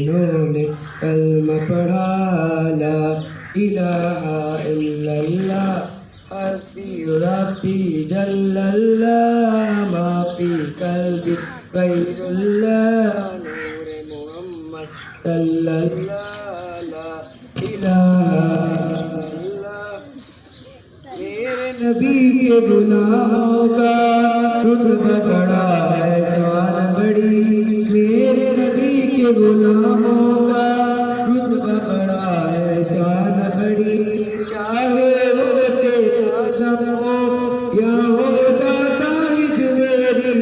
انہوں نے کلمہ پڑھا لا الہ الا اللہ حسبی ربی جل اللہ ما فی قلبی غیر اللہ نور محمد صلی اللہ لا الہ الا اللہ میرے نبی کے گناہوں کا رتبہ بڑا ہے شان بڑی میرے نبی کے گناہوں کا رتبہ بڑا ہے شان بڑی چاہے ہوتے اعظم ہو یا ہوتا تاج میری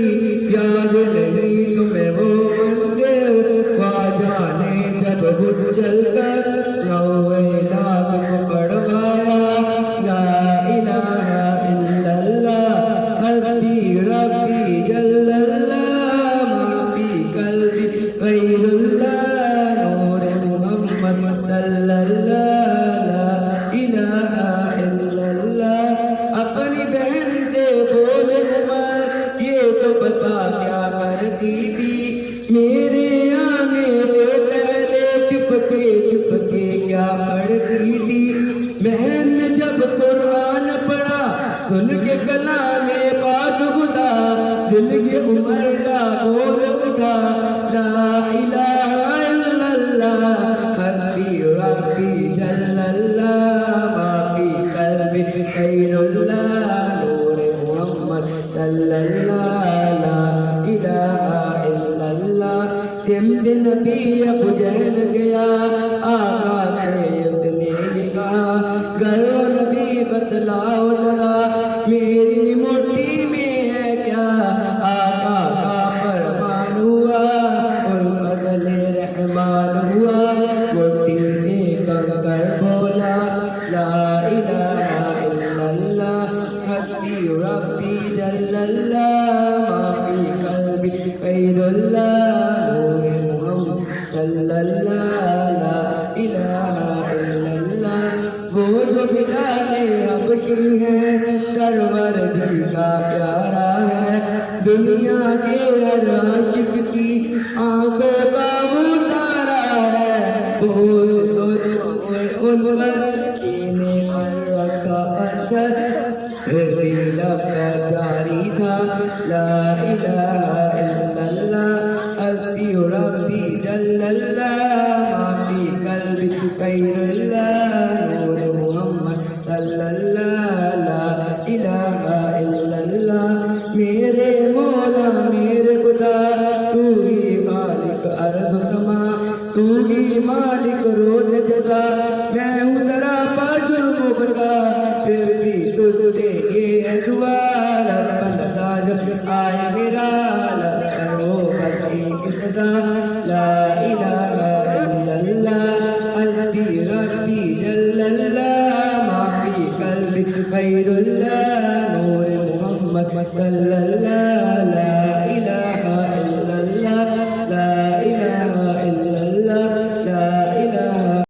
یاد نہیں تمہیں وہ منزل خواجہ نے جب گھٹ چل کر 90 لاکھ کو پڑھوایا لا الہ الا اللہ حسبی ربی جل اللہ ما فی قلبی غیر اللہ نور محمد صلی اللہ لا الہ الا اللہ اپنی بہن سے بول عمر یہ تو بتا کیا کرتی تھی میرے آنے سے پہلے چھپ کے کیا پڑھتی تھی بہن نے جب قرآن پڑھا سن کے کلام پاک خدا دل کے عمر کا بول اٹھا لا الہ الا اللہ حسبی ربی جل اللہ ما فی قلبی غیر اللہ نور محمد صلی اللہ لا الہ الا اللہ سمت نبی ابو جہل گیا آقا سے اس نے یہ کہا گھرو نبی بتلاؤ ذرا میری مٹھی میں ہے کیا آقا کا فرمان ہوا اور فضل رحمان ہوا مٹھی سے کر بولا لا الہ الا اللہ حسبی ربی جل اللہ ما فی قلبی غیر اللہ نور محمد صلی اللہ لا الہ الا اللہ وہ جو بلال حبشی ہے سرور جی کا پیارا ہے دنیا کے ہر عاشق کی آنکھوں کا وہ تارا ہے بہت ان پر سینے پر رکھا اثر پھر بھی لبا جاری تھا لا الہ الا اللہ حسبی ربی جل اللہ ما فی قلبی غیر اللہ نور محمد صلی اللہ لا الہ الا اللہ میرے مولا میرے خدا تو ہی مالک ارض و سما تو ہی مالک روز جزا میں ہوں ذرا پا جرم بتا پھر بھی تجھ سے یہ ہے دعا رب جب آئے میرا لب کرو بسی ابتدا لا الہ الا اللہ حسبی ربی جل اللہ ما فی قلبی غیر اللہ نور محمد صلی اللہ